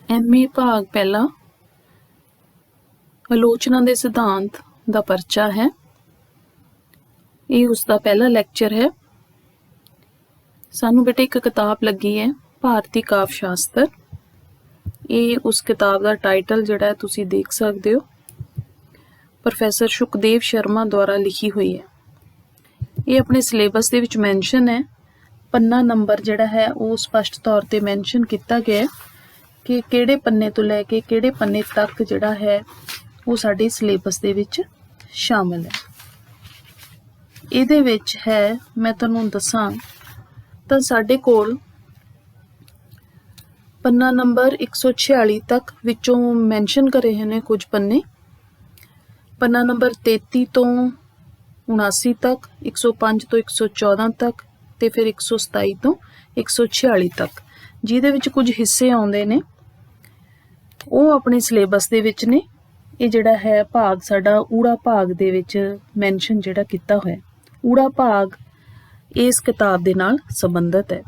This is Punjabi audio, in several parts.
MA भाग पहला आलोचना के सिद्धांत का परचा है। ये उसका पहला लैक्चर है। सानू बेटे एक किताब लगी है भारतीय काव्य शास्त्र। ये उस किताब का टाइटल जिहड़ा है तुसी देख सकते हो, प्रोफैसर सुखदेव शर्मा द्वारा लिखी हुई है। ये अपने सिलेबस दे विच मैंशन है। पन्ना नंबर जिहड़ा है वो स्पष्ट तौर पर मैंशन किया गया है कि किहड़े पन्ने तो लैके किहड़े पन्ने तक जिहड़ा है वो साडे सिलेबस दे विच शामिल है। इहदे विच है मैं तुहानूं दसां तां साडे कोल पन्ना नंबर 146 तक विचों मैंशन करे हैं कुछ पन्ने, पन्ना नंबर 33 तो 79 तक, 105 तो 114 तक ते फिर 127 तो 146 तक, जिहदे विच कुछ हिस्से आउंदे ने वो अपने सिलेबस दे विच ने। ये जिहड़ा है भाग साडा ऊड़ा भाग दे विच मैंशन जिहड़ा कीता होया, ऊड़ा भाग इस किताब दे नाल संबंधित है।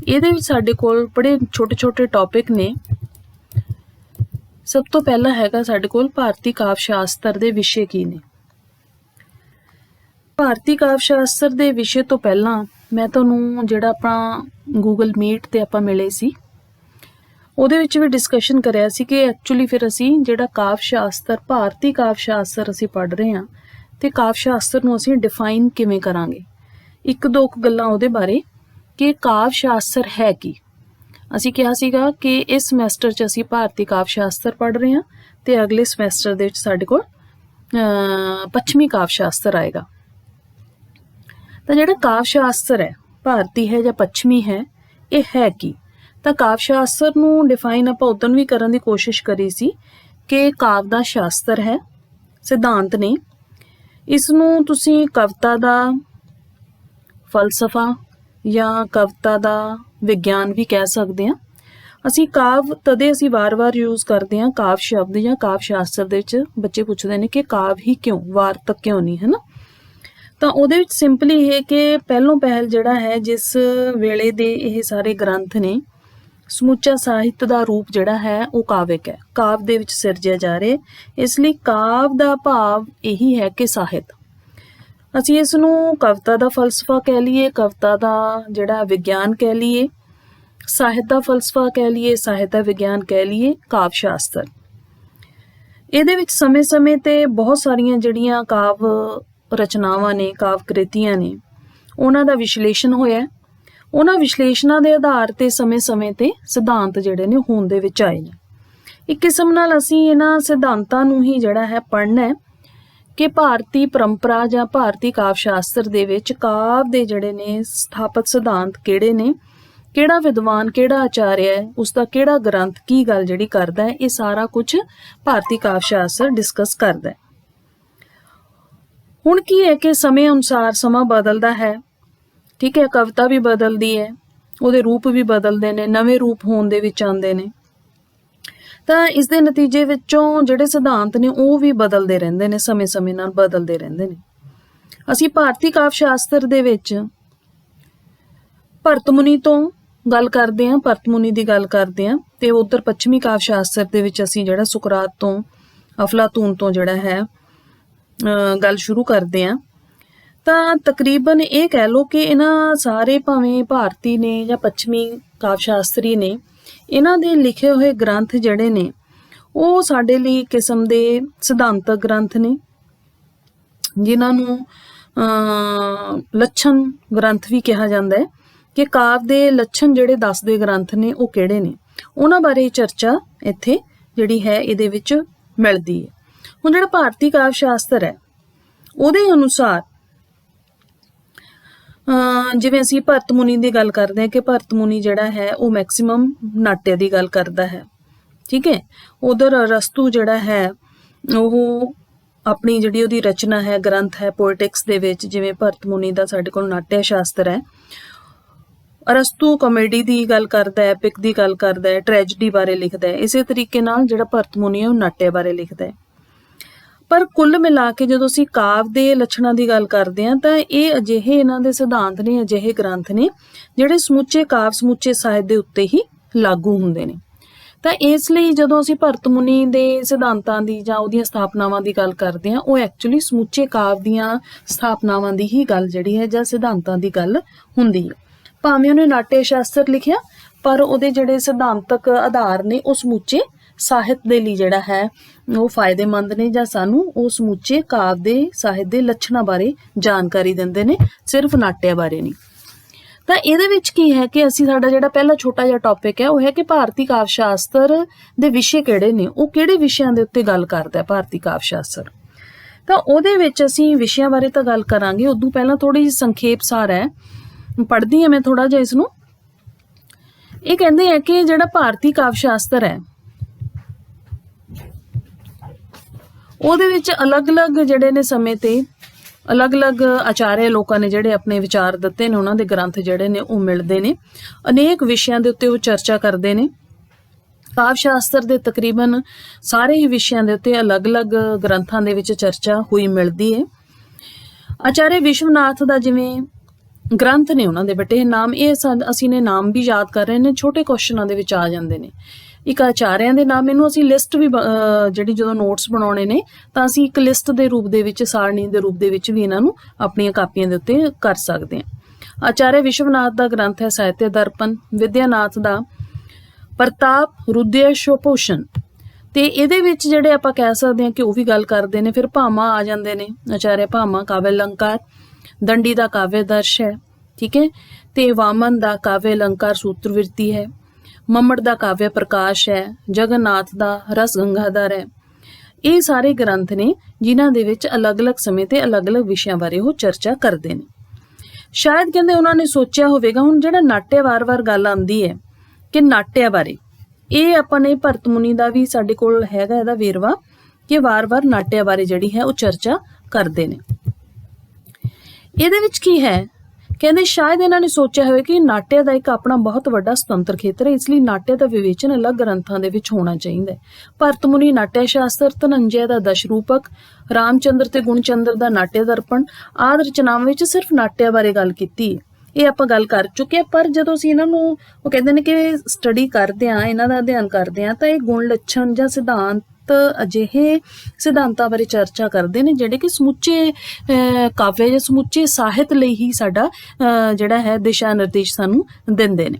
इहदे विच साडे कोल बड़े छोटे छोटे टॉपिक ने। सब तो पहला हैगा साडे कोल भारतीय काव्य शास्त्र दे विषय की ने। भारतीय काव्य शास्त्र दे विषय तो पहला मैं तुहानूं जिहड़ा अपना गूगल मीट ते आपां मिले सी ਉਹਦੇ ਵਿੱਚ ਵੀ डिस्कशन करिया सी कि एक्चुअली फिर असी जिहड़ा काव्य शास्त्र भारतीय काव्य शास्त्र असी पढ़ रहे हाँ ते काव्य शास्त्र नूं असी डिफाइन किवें करांगे। एक दो गल्लां ਉਹਦੇ बारे कि काव्य शास्त्र है की। असी कहा सीगा कि इस समैसटर च असी भारतीय काव्य शास्त्र पढ़ रहे हाँ ते अगले समैसटर दे विच साडे कोल पश्चिमी काव्य शास्त्र आएगा। तो जिहड़ा काव्य शास्त्र है भारतीय है या पश्चिमी है, ये है की। तो काव्य शास्त्र नूं डिफाइन आपां उदन भी करन दी कोशिश करी सी कि काव्य दा शास्त्र है, सिद्धांत ने। इसनूं तुसीं कविता दा फलसफा या कविता दा विज्ञान भी कह सकते हैं। असी काव्य तदे असी वार वार यूज़ करते हैं काव्य शब्द या काव्य शास्त्र दे विच बच्चे पुछदे ने कि काव्य ही क्यों, वार्तक क्यों नहीं, है ना। तो ਉਹਦੇ ਵਿੱਚ ਸਿੰਪਲੀ ਇਹ ਕਿ ਪਹਿਲੋਂ ਪਹਿਲ ਜਿਹੜਾ ਹੈ ਜਿਸ ਵੇਲੇ ਦੇ ਇਹ ਸਾਰੇ ਗ੍ਰੰਥ ਨੇ ਸਮੁੱਚਾ ਸਾਹਿਤ ਦਾ ਰੂਪ ਜਿਹੜਾ ਹੈ ਉਹ ਕਾਵਿਕ ਹੈ, ਕਾਵਿ ਦੇ ਵਿੱਚ ਸਿਰਜਿਆ ਜਾ ਰਿਹਾ। ਇਸ ਲਈ ਕਾਵਿ ਦਾ ਭਾਵ ਇਹੀ ਹੈ ਕਿ ਸਾਹਿਤ। ਅਸੀਂ ਇਸ ਨੂੰ ਕਵਿਤਾ ਦਾ ਫਲਸਫਾ ਕਹਿ ਲਈਏ, ਕਵਿਤਾ ਦਾ ਜਿਹੜਾ ਵਿਗਿਆਨ ਕਹਿ ਲਈਏ, ਸਾਹਿਤ ਦਾ ਫਲਸਫਾ ਕਹਿ ਲਈਏ, ਸਾਹਿਤ ਦਾ ਵਿਗਿਆਨ ਕਹਿ ਲਈਏ, ਕਾਵਿ ਸ਼ਾਸਤਰ। ਇਹਦੇ ਵਿੱਚ ਸਮੇਂ-ਸਮੇਂ ਤੇ ਬਹੁਤ ਸਾਰੀਆਂ ਜਿਹੜੀਆਂ ਕਾਵਿ ਰਚਨਾਵਾਂ ਨੇ, ਕਾਵਿ ਕ੍ਰਿਤੀਆਂ ਨੇ, ਉਹਨਾਂ ਦਾ ਵਿਸ਼ਲੇਸ਼ਣ ਹੋਇਆ। ਉਹਨਾਂ ਵਿਸ਼ਲੇਸ਼ਣਾਂ ਦੇ ਆਧਾਰ ਤੇ ਸਮੇਂ-ਸਮੇਂ ਤੇ ਸਿਧਾਂਤ ਜਿਹੜੇ ਨੇ ਹੋਂਦ ਦੇ ਵਿੱਚ ਆਏ ਨੇ। ਇੱਕ ਕਿਸਮ ਨਾਲ ਅਸੀਂ ਇਹਨਾਂ ਸਿਧਾਂਤਾਂ ਨੂੰ ਹੀ ਜਿਹੜਾ ਹੈ ਪੜ੍ਹਨਾ ਹੈ ਕਿ ਭਾਰਤੀ ਪਰੰਪਰਾ ਜਾਂ ਭਾਰਤੀ ਕਾਵਿ ਸ਼ਾਸਤਰ ਦੇ ਵਿੱਚ ਕਾਵਿ ਦੇ ਜਿਹੜੇ ਨੇ ਸਥਾਪਿਤ ਸਿਧਾਂਤ ਕਿਹੜੇ ਨੇ, ਕਿਹੜਾ ਵਿਦਵਾਨ, ਕਿਹੜਾ ਆਚਾਰਿਆ ਹੈ, ਉਸਦਾ ਕਿਹੜਾ ਗ੍ਰੰਥ ਕੀ ਗੱਲ ਜਿਹੜੀ ਕਰਦਾ ਹੈ, ਇਹ ਸਾਰਾ ਕੁਝ ਭਾਰਤੀ ਕਾਵਿ ਸ਼ਾਸਤਰ ਡਿਸਕਸ ਕਰਦਾ ਹੈ। ਹੁਣ ਕੀ ਹੈ ਕਿ ਸਮੇਂ ਅਨੁਸਾਰ ਸਮਾਂ ਬਦਲਦਾ ਹੈ, ठीक है, कविता भी बदलती है, ਉਹਦੇ रूप भी बदलते हैं, नवे रूप होने ਦੇ ਵਿੱਚ ਆਉਂਦੇ ਨੇ। ਤਾਂ ਇਸ ਦੇ ਨਤੀਜੇ ਵਿੱਚੋਂ ਜਿਹੜੇ ਸਿਧਾਂਤ ਨੇ ਉਹ ਵੀ ਬਦਲਦੇ ਰਹਿੰਦੇ ਨੇ, ਸਮੇਂ-ਸਮੇਂ ਨਾਲ ਬਦਲਦੇ ਰਹਿੰਦੇ ਨੇ। ਅਸੀਂ ਭਾਰਤੀ ਕਾਵਿ ਸ਼ਾਸਤਰ ਦੇ ਵਿੱਚ ਭਰਤ ਮੁਨੀ ਤੋਂ ਗੱਲ ਕਰਦੇ ਹਾਂ, ਭਰਤ ਮੁਨੀ ਦੀ ਗੱਲ ਕਰਦੇ ਹਾਂ, ਤੇ ਉਧਰ ਪੱਛਮੀ ਕਾਵਿ ਸ਼ਾਸਤਰ ਦੇ ਵਿੱਚ ਅਸੀਂ ਜਿਹੜਾ ਸੁਕਰਾਤ ਤੋਂ, ਅਫਲਾਤੂਨ ਤੋਂ ਜਿਹੜਾ ਹੈ ਗੱਲ ਸ਼ੁਰੂ ਕਰਦੇ ਹਾਂ। ਤਾਂ ਤਕਰੀਬਨ ਇਹ ਕਹਿ ਲਓ ਕਿ ਇਹਨਾਂ ਸਾਰੇ ਭਾਵੇਂ ਭਾਰਤੀ ਨੇ ਜਾਂ ਪੱਛਮੀ ਕਾਵਿ ਸ਼ਾਸਤਰੀ ਨੇ, ਇਹਨਾਂ ਦੇ ਲਿਖੇ ਹੋਏ ਗ੍ਰੰਥ ਜਿਹੜੇ ਨੇ ਉਹ ਸਾਡੇ ਲਈ ਕਿਸਮ ਦੇ ਸਿਧਾਂਤਕ ਗ੍ਰੰਥ ਨੇ, ਜਿਨ੍ਹਾਂ ਨੂੰ ਲੱਛਣ ਗ੍ਰੰਥ ਵੀ ਕਿਹਾ ਜਾਂਦਾ ਹੈ ਕਿ ਕਾਵਿ ਦੇ ਲੱਛਣ ਜਿਹੜੇ ਦੱਸਦੇ ਗ੍ਰੰਥ ਨੇ ਉਹ ਕਿਹੜੇ ਨੇ। ਉਹਨਾਂ ਬਾਰੇ ਚਰਚਾ ਇੱਥੇ ਜਿਹੜੀ ਹੈ ਇਹਦੇ ਵਿੱਚ ਮਿਲਦੀ ਹੈ। ਹੁਣ ਜਿਹੜਾ ਭਾਰਤੀ ਕਾਵਿ ਸ਼ਾਸਤਰ ਹੈ ਉਹਦੇ ਅਨੁਸਾਰ ਜਿਵੇਂ ਅਸੀਂ ਭਰਤ ਮੁਨੀ ਦੀ ਗੱਲ ਕਰਦੇ ਹਾਂ ਕਿ ਭਰਤ ਮੁਨੀ ਜਿਹੜਾ ਹੈ ਉਹ ਮੈਕਸੀਮਮ ਨਾਟਯ ਦੀ ਗੱਲ ਕਰਦਾ ਹੈ, ਠੀਕ ਹੈ। ਉਧਰ ਅਰਸਤੂ ਜਿਹੜਾ ਹੈ ਉਹ ਆਪਣੀ ਜਿਹੜੀ ਉਹਦੀ ਰਚਨਾ ਹੈ, ਗ੍ਰੰਥ ਹੈ ਪੋਇਟਿਕਸ ਦੇ ਵਿੱਚ, ਜਿਵੇਂ ਭਰਤ ਮੁਨੀ ਦਾ ਸਾਡੇ ਕੋਲ ਨਾਟਯ ਸ਼ਾਸਤਰ ਹੈ, ਅਰਸਤੂ ਕਾਮੇਡੀ ਦੀ ਗੱਲ ਕਰਦਾ ਹੈ, ਐਪਿਕ ਦੀ ਗੱਲ ਕਰਦਾ ਹੈ, ਟ੍ਰੈਜਡੀ ਬਾਰੇ ਲਿਖਦਾ ਹੈ। ਇਸੇ ਤਰੀਕੇ ਨਾਲ ਜਿਹੜਾ ਭਰਤ ਮੁਨੀ ਹੈ ਉਹ ਨਾਟਯ ਬਾਰੇ ਲਿਖਦਾ ਹੈ। पर कुल मिला के जो असीं काव्य के लक्षणों की गल करते हैं तो ये अजिहे इन्हां दे सिद्धांत ने, अजिहे ग्रंथ ने जिहड़े समूचे काव्य समूचे साहित्य के उत्ते ही लागू हुंदे ने। ਤਾਂ ਇਸ ਲਈ ਜਦੋਂ ਅਸੀਂ ਭਰਤ ਮੁਨੀ ਦੇ ਸਿਧਾਂਤਾਂ ਦੀ ਜਾਂ ਉਹਦੀਆਂ ਸਥਾਪਨਾਵਾਂ ਦੀ ਗੱਲ ਕਰਦੇ ਹਾਂ, ਉਹ ਐਕਚੁਅਲੀ ਸਮੁੱਚੇ ਕਾਵਿ ਦੀਆਂ ਸਥਾਪਨਾਵਾਂ ਦੀ ਹੀ ਗੱਲ ਜਿਹੜੀ ਹੈ ਜਾਂ ਸਿਧਾਂਤਾਂ ਦੀ ਗੱਲ ਹੁੰਦੀ ਹੈ। ਭਾਵੇਂ ਉਹਨੇ ਨਾਟਯ ਸ਼ਾਸਤਰ ਲਿਖਿਆ, ਪਰ ਉਹਦੇ ਜਿਹੜੇ ਸਿਧਾਂਤਕ ਆਧਾਰ ਨੇ ਉਹ ਸਮੁੱਚੇ ਸਾਹਿਤ ਦੇ ਲਈ ਜਿਹੜਾ ਹੈ ਉਹ ਫਾਇਦੇਮੰਦ ਨੇ, ਜਾਂ ਸਾਨੂੰ ਉਹ ਸਮੁੱਚੇ ਕਾਵਿ ਦੇ ਸਾਹਿਤ ਦੇ ਲੱਛਣਾਂ ਬਾਰੇ ਜਾਣਕਾਰੀ ਦਿੰਦੇ ਨੇ, ਸਿਰਫ ਨਾਟਯ ਬਾਰੇ ਨਹੀਂ। ਤਾਂ ਇਹਦੇ ਵਿੱਚ ਕੀ ਹੈ ਕਿ ਅਸੀਂ ਸਾਡਾ ਜਿਹੜਾ ਪਹਿਲਾ ਛੋਟਾ ਜਿਹਾ ਟੌਪਿਕ ਹੈ ਉਹ ਹੈ ਕਿ ਭਾਰਤੀ ਕਾਵਿ ਸ਼ਾਸਤਰ ਦੇ ਵਿਸ਼ੇ ਕਿਹੜੇ ਨੇ, ਉਹ ਕਿਹੜੇ ਵਿਸ਼ਿਆਂ ਦੇ ਉੱਤੇ ਗੱਲ ਕਰਦਾ ਹੈ ਭਾਰਤੀ ਕਾਵਿ ਸ਼ਾਸਤਰ। ਤਾਂ ਉਹਦੇ ਵਿੱਚ ਅਸੀਂ ਵਿਸ਼ਿਆਂ ਬਾਰੇ ਤਾਂ ਗੱਲ ਕਰਾਂਗੇ, ਉਦੋਂ ਪਹਿਲਾਂ ਥੋੜੀ ਜਿਹੀ ਸੰਖੇਪ ਸਾਰ ਹੈ, ਪੜ੍ਹਦੀ ਹਾਂ ਮੈਂ ਥੋੜਾ ਜਿਹਾ ਇਸ ਨੂੰ। ਇਹ ਕਹਿੰਦੇ ਆ ਕਿ ਜਿਹੜਾ ਭਾਰਤੀ ਕਾਵਿ ਸ਼ਾਸਤਰ ਹੈ ਉਹਦੇ ਵਿੱਚ ਅਲੱਗ-ਅਲੱਗ ਜਿਹੜੇ ਨੇ ਸਮੇਂ ਤੇ ਅਲੱਗ-ਅਲੱਗ ਆਚਾਰਿਆ ਲੋਕਾਂ ਨੇ ਜਿਹੜੇ ਆਪਣੇ ਵਿਚਾਰ ਦਿੱਤੇ ਨੇ, ਉਹਨਾਂ ਦੇ ਗ੍ਰੰਥ ਜਿਹੜੇ ਨੇ ਉਹ ਮਿਲਦੇ ਨੇ, ਅਨੇਕ ਵਿਸ਼ਿਆਂ ਦੇ ਉੱਤੇ ਉਹ ਚਰਚਾ ਕਰਦੇ ਨੇ। ਕਾਵਿ ਸ਼ਾਸਤਰ ਦੇ ਤਕਰੀਬਨ ਸਾਰੇ ਹੀ ਵਿਸ਼ਿਆਂ ਦੇ ਉੱਤੇ ਅਲੱਗ-ਅਲੱਗ ਗ੍ਰੰਥਾਂ ਦੇ ਵਿੱਚ ਚਰਚਾ ਹੋਈ ਮਿਲਦੀ ਹੈ। ਆਚਾਰਿਆ ਵਿਸ਼ਵਨਾਥ ਦਾ ਜਿਵੇਂ ਗ੍ਰੰਥ ਨੇ ਉਹਨਾਂ ਦੇ ਬਟੇ ਨਾਮ, ਇਹ ਅਸੀਂ ਨੇ ਨਾਮ ਵੀ ਯਾਦ ਕਰ ਰਹੇ ਨੇ, ਛੋਟੇ ਕੁਐਸਚਨਾਂ ਦੇ ਵਿੱਚ ਆ ਜਾਂਦੇ ਨੇ। ਇੱਕ ਆਚਾਰਿਆਂ ਦੇ ਨਾਮ, ਇਹਨੂੰ ਅਸੀਂ ਲਿਸਟ ਵੀ ਜਿਹੜੀ ਜਦੋਂ ਨੋਟਸ ਬਣਾਉਣੇ ਨੇ ਤਾਂ ਅਸੀਂ ਇੱਕ ਲਿਸਟ ਦੇ ਰੂਪ ਦੇ ਵਿੱਚ, ਸਾਰਣੀ ਦੇ ਰੂਪ ਦੇ ਵਿੱਚ ਵੀ ਇਹਨਾਂ ਨੂੰ ਆਪਣੀਆਂ ਕਾਪੀਆਂ ਦੇ ਉੱਤੇ ਕਰ ਸਕਦੇ ਹਾਂ। ਆਚਾਰਿਆ ਵਿਸ਼ਵਨਾਥ ਦਾ ਗ੍ਰੰਥ ਹੈ ਸਾਹਿਤਯ ਦਰਪਣ, ਵਿਦਿਆਨਾਥ ਦਾ ਪ੍ਰਤਾਪ ਰੁਦਯਸ਼ੋਭੂਸ਼ਣ, ਤੇ ਇਹਦੇ ਵਿੱਚ ਜਿਹੜੇ ਆਪਾਂ ਕਹਿ ਸਕਦੇ ਹਾਂ ਕਿ ਉਹ ਵੀ ਗੱਲ ਕਰਦੇ ਨੇ। ਫਿਰ ਭਾਮਾ ਆ ਜਾਂਦੇ ਨੇ, ਆਚਾਰਿਆ ਭਾਮਾ ਕਾਵਿ ਅਲੰਕਾਰ, ਦੰਡੀ ਦਾ ਕਾਵਿ ਦਰਸ਼ ਹੈ, ਠੀਕ ਹੈ, ਤੇ ਵਾਮਨ ਦਾ ਕਾਵਿ ਅਲੰਕਾਰ ਸੂਤਰਵਿਰਤੀ ਹੈ, ਮੰਮੜ ਦਾ ਕਾਵਿ ਪ੍ਰਕਾਸ਼ ਹੈ, ਜਗਨਨਾਥ ਦਾ ਰਸ ਗੰਗਾਧਰ ਹੈ। ਇਹ ਸਾਰੇ ਗ੍ਰੰਥ ਨੇ ਜਿਨ੍ਹਾਂ ਦੇ ਵਿੱਚ ਅਲੱਗ-ਅਲੱਗ ਸਮੇਂ ਤੇ ਅਲੱਗ-ਅਲੱਗ ਵਿਸ਼ਿਆਂ ਬਾਰੇ ਉਹ ਚਰਚਾ ਕਰਦੇ ਨੇ। ਸ਼ਾਇਦ ਕਹਿੰਦੇ ਉਹਨਾਂ ਨੇ ਸੋਚਿਆ ਹੋਵੇਗਾ, ਹੁਣ ਜਿਹੜਾ ਨਾਟਯ ਵਾਰ-ਵਾਰ ਗੱਲ ਆਉਂਦੀ ਹੈ ਕਿ ਨਾਟਯ ਬਾਰੇ, ਇਹ ਆਪਾਂ ਨੇ ਭਰਤ ਮੁਨੀ ਦਾ ਵੀ ਸਾਡੇ ਕੋਲ ਹੈਗਾ ਇਹਦਾ ਵੇਰਵਾ ਕਿ ਵਾਰ-ਵਾਰ ਨਾਟਯ ਬਾਰੇ ਜਿਹੜੀ ਹੈ ਉਹ ਚਰਚਾ ਕਰਦੇ ਨੇ। ਇਹਦੇ ਵਿੱਚ ਕੀ ਹੈ, ਕਹਿੰਦੇ ਸ਼ਾਇਦ ਇਹਨਾਂ ਨੇ ਸੋਚਿਆ ਹੋਵੇ ਕਿ ਨਾਟਯ ਦਾ ਇੱਕ ਆਪਣਾ ਬਹੁਤ ਵੱਡਾ ਸੁਤੰਤਰ ਖੇਤਰ ਹੈ, ਇਸ ਲਈ ਨਾਟਯ ਦਾ ਵਿਵੇਚਨ ਅਲੱਗ ਗ੍ਰੰਥਾਂ ਦੇ ਵਿੱਚ ਹੋਣਾ ਚਾਹੀਦਾ ਹੈ। ਭਰਤ ਮੁਨੀ ਨਾਟਯ ਸ਼ਾਸਤਰ, ਧਨੰਜਯ ਦਾ ਦਸ਼ ਰੂਪਕ, ਰਾਮਚੰਦਰ ਤੇ ਗੁਣਚੰਦਰ ਦਾ ਨਾਟਯ ਦਰਪਣ ਆਦਿ ਰਚਨਾਵਾਂ ਵਿੱਚ ਸਿਰਫ ਨਾਟਯ ਬਾਰੇ ਗੱਲ ਕੀਤੀ ਹੈ। ਇਹ ਆਪਾਂ ਗੱਲ ਕਰ ਚੁੱਕੇ ਹਾਂ, ਪਰ ਜਦੋਂ ਅਸੀਂ ਇਹਨਾਂ ਨੂੰ ਉਹ ਕਹਿੰਦੇ ਨੇ ਕਿ ਸਟੱਡੀ ਕਰਦੇ ਹਾਂ, ਇਹਨਾਂ ਦਾ ਅਧਿਐਨ ਕਰਦੇ ਹਾਂ, ਤਾਂ ਇਹ ਗੁਣ ਲੱਛਣ ਜਾਂ ਸਿਧਾਂਤ ਅਜਿਹੇ ਸਿਧਾਂਤਾਂ ਬਾਰੇ ਚਰਚਾ ਕਰਦੇ ਨੇ ਜਿਹੜੇ ਕਿ ਸਮੁੱਚੇ ਕਾਵਿ ਜਾਂ ਸਮੁੱਚੇ ਸਾਹਿਤ ਲਈ ਹੀ ਸਾਡਾ ਜਿਹੜਾ ਹੈ ਦਿਸ਼ਾ ਨਿਰਦੇਸ਼ ਸਾਨੂੰ ਦਿੰਦੇ ਨੇ।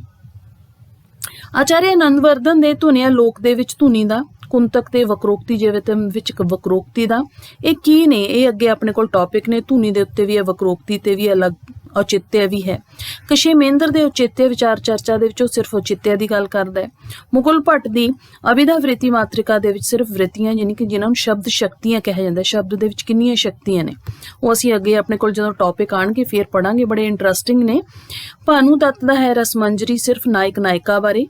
ਆਚਾਰਿਆ ਆਨੰਦਵਰਧਨ ਦੇ ਧੁਨੀਆਂ ਲੋਕ ਦੇ ਵਿੱਚ ਧੁਨੀ ਦਾ, ਕੁੰਤਕ ਤੇ ਵਕਰੋਕਤੀ ਜਿਵੇਂ ਵਿੱਚ ਵਕਰੋਕਤੀ ਦਾ ਇਹ ਕੀ ਨੇ, ਇਹ ਅੱਗੇ ਆਪਣੇ ਕੋਲ ਟੌਪਿਕ ਨੇ। ਧੁਨੀ ਦੇ ਉੱਤੇ ਵੀ ਹੈ, ਵਕਰੋਕਤੀ ਤੇ ਵੀ ਅਲੱਗ ਔਚਿਤਯ ਵੀ ਹੈ। ਕਸ਼ੇਮੇਂਦਰ ਦੇ ਔਚਿਤਯ ਵਿਚਾਰ ਚਰਚਾ ਦੇ ਵਿੱਚ ਉਹ ਸਿਰਫ ਔਚਿਤਯ ਦੀ ਗੱਲ ਕਰਦਾ ਹੈ। ਮੁਗਲ ਭੱਟ ਦੀ ਅਭਿਧਾ ਵ੍ਰਿਤੀ ਮਾਤ੍ਰਿਕਾ ਦੇ ਵਿੱਚ ਸਿਰਫ ਵ੍ਰਿਤੀਆਂ, ਯਾਨੀ ਕਿ ਜਿਨ੍ਹਾਂ ਨੂੰ ਸ਼ਬਦ ਸ਼ਕਤੀਆਂ ਕਿਹਾ ਜਾਂਦਾ, ਸ਼ਬਦ ਦੇ ਵਿੱਚ ਕਿੰਨੀਆਂ ਸ਼ਕਤੀਆਂ ਨੇ, ਉਹ ਅਸੀਂ ਅੱਗੇ ਆਪਣੇ ਕੋਲ ਜਦੋਂ ਟੌਪਿਕ ਆਣਗੇ ਫਿਰ ਪੜਾਂਗੇ, ਬੜੇ ਇੰਟਰਸਟਿੰਗ ਨੇ। ਭਾਨੂ ਦੱਤ ਦਾ ਹੈ ਰਸਮੰਜਰੀ, ਸਿਰਫ ਨਾਇਕ ਨਾਇਕਾ ਬਾਰੇ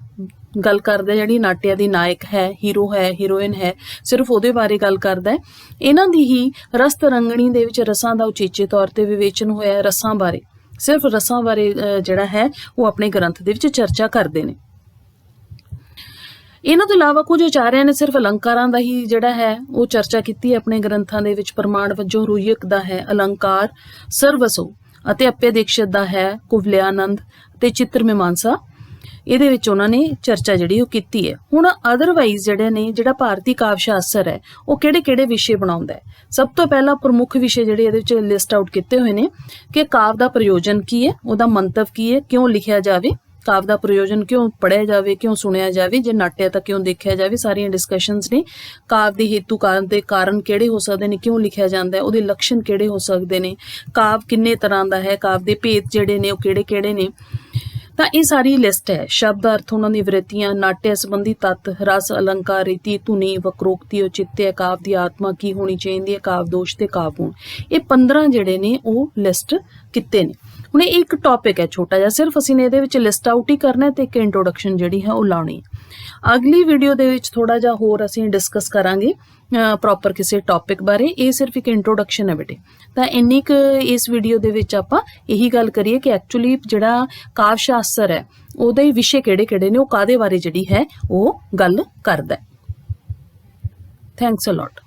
ਗੱਲ ਕਰਦਾ, ਜਿਹੜੀ ਨਾਟਯ ਦੀ ਨਾਇਕ ਹੈ, ਹੀਰੋ ਹੈ, ਹੀਰੋਇਨ ਹੈ, ਸਿਰਫ ਉਹਦੇ ਬਾਰੇ ਗੱਲ ਕਰਦਾ ਹੈ। ਇਹਨਾਂ ਦੀ ਹੀ ਰਸ ਤਰੰਗਣੀ ਦੇ ਵਿੱਚ ਰਸਾਂ ਦਾ ਉਚੇਚੇ ਤੌਰ ਤੇ ਵਿਵੇਚਨ ਹੋਇਆ, ਰਸਾਂ ਬਾਰੇ, ਸਿਰਫ ਰਸਾਂ ਬਾਰੇ ਜਿਹੜਾ ਹੈ ਉਹ ਆਪਣੇ ਗ੍ਰੰਥ ਦੇ ਵਿੱਚ ਚਰਚਾ ਕਰਦੇ ਨੇ। ਇਹਨਾਂ ਤੋਂ ਇਲਾਵਾ ਕੁਝ ਆਚਾਰਿਆਂ ਨੇ ਸਿਰਫ ਅਲੰਕਾਰਾਂ ਦਾ ਹੀ ਜਿਹੜਾ ਹੈ ਉਹ ਚਰਚਾ ਕੀਤੀ ਹੈ ਆਪਣੇ ਗ੍ਰੰਥਾਂ ਦੇ ਵਿੱਚ। ਪ੍ਰਮਾਣ ਵਜੋਂ ਰੁਯਕ ਦਾ ਹੈ ਅਲੰਕਾਰ ਸਰਵਸੋ, ਅਤੇ ਅਪਯ ਦੀਕਸ਼ਿਤ ਦਾ ਹੈ ਕੁਵਲਿਆਨੰਦ ਤੇ ਚਿੱਤਰ ਮੀਮਾਂਸਾ, ਇਹਦੇ ਵਿੱਚ ਉਹਨਾਂ ਨੇ ਚਰਚਾ ਜਿਹੜੀ ਉਹ ਕੀਤੀ ਹੈ। ਹੁਣ ਅਦਰਵਾਈਜ਼ ਜਿਹੜੇ ਨੇ, ਜਿਹੜਾ ਭਾਰਤੀ ਕਾਵਿ ਸ਼ਾਸਤਰ ਹੈ ਉਹ ਕਿਹੜੇ-ਕਿਹੜੇ ਵਿਸ਼ੇ ਬਣਾਉਂਦਾ ਹੈ। ਸਭ ਤੋਂ ਪਹਿਲਾਂ ਪ੍ਰਮੁੱਖ ਵਿਸ਼ੇ ਜਿਹੜੇ ਇਹਦੇ ਵਿੱਚ ਲਿਸਟ ਆਊਟ ਕੀਤੇ ਹੋਏ ਨੇ ਕਿ ਕਾਵਿ ਦਾ ਪ੍ਰਯੋਜਨ ਕੀ ਹੈ, ਉਹਦਾ ਮੰਤਵ ਕੀ ਹੈ, ਕਿਉਂ ਲਿਖਿਆ ਜਾਵੇ, ਕਾਵਿ ਦਾ ਪ੍ਰਯੋਜਨ ਕਿਉਂ ਪੜ੍ਹਿਆ ਜਾਵੇ, ਕਿਉਂ ਸੁਣਿਆ ਜਾਵੇ, ਜੇ ਨਾਟਯ ਤਾਂ ਕਿਉਂ ਦੇਖਿਆ ਜਾਵੇ, ਸਾਰੀਆਂ ਡਿਸਕਸ਼ਨਸ ਨੇ। ਕਾਵਿ ਦੇ ਹੇਤੂ ਕਾਰਨ ਦੇ ਕਾਰਨ ਕਿਹੜੇ ਹੋ ਸਕਦੇ ਨੇ, ਕਿਉਂ ਲਿਖਿਆ ਜਾਂਦਾ ਹੈ, ਉਹਦੇ ਲੱਛਣ ਕਿਹੜੇ ਹੋ ਸਕਦੇ ਨੇ, ਕਾਵਿ ਕਿੰਨੇ ਤਰ੍ਹਾਂ ਦਾ ਹੈ, ਕਾਵਿ ਦੇ ਭੇਦ ਜਿਹੜੇ ਨੇ ਉਹ ਕਿਹੜੇ-ਕਿਹੜੇ ਨੇ। ਤਾਂ ਇਹ ਸਾਰੀ ਲਿਸਟ ਹੈ। ਸ਼ਬਦ ਅਰਥ, ਉਹਨਾਂ ਦੀ ਵ੍ਰਿਤੀਆਂ, ਨਾਟਯ ਸੰਬੰਧੀ ਤੱਤ, ਰਸ, ਅਲੰਕਾਰ, ਰੀਤੀ, ਧੁਨੀ, ਵਕਰੋਕਤੀ, ਔਚਿਤਯ, ਕਾਵਿ ਦੀ ਆਤਮਾ ਕੀ ਹੋਣੀ ਚਾਹੀਦੀ ਹੈ, ਕਾਵਿ ਦੋਸ਼ ਤੇ ਕਾਵਿ ਗੁਣ, ਇਹ 15 ਜਿਹੜੇ ਨੇ ਉਹ ਲਿਸਟ ਕੀਤੇ ਨੇ। ਹੁਣ ਇਹ ਇੱਕ ਟੌਪਿਕ ਹੈ ਛੋਟਾ ਜਿਹਾ, ਸਿਰਫ ਅਸੀਂ ਨੇ ਇਹਦੇ ਵਿੱਚ ਲਿਸਟ ਆਊਟ ਹੀ ਕਰਨਾ ਤੇ ਇੱਕ ਇੰਟਰੋਡਕਸ਼ਨ ਜਿਹੜੀ ਹੈ ਉਹ ਲਾਉਣੀ। ਅਗਲੀ ਵੀਡੀਓ ਦੇ ਵਿੱਚ ਥੋੜਾ ਜਿਹਾ ਹੋਰ ਅਸੀਂ ਡਿਸਕਸ ਕਰਾਂਗੇ ਪ੍ਰੋਪਰ ਕਿਸੇ ਟੌਪਿਕ ਬਾਰੇ। ਇਹ ਸਿਰਫ ਇੱਕ ਇੰਟਰੋਡਕਸ਼ਨ ਹੈ ਬੇਟੇ। ਤਾਂ ਇੰਨੀ ਕੁ ਇਸ ਵੀਡੀਓ ਦੇ ਵਿੱਚ ਆਪਾਂ ਇਹੀ ਗੱਲ ਕਰੀਏ ਕਿ ਐਕਚੁਅਲੀ ਜਿਹੜਾ ਕਾਵਿ ਸ਼ਾਸਤਰ ਹੈ ਉਹਦੇ ਵਿਸ਼ੇ ਕਿਹੜੇ-ਕਿਹੜੇ ਨੇ, ਉਹ ਕਾਹਦੇ ਬਾਰੇ ਜਿਹੜੀ ਹੈ ਉਹ ਗੱਲ ਕਰਦਾ ਹੈ। Thanks a lot.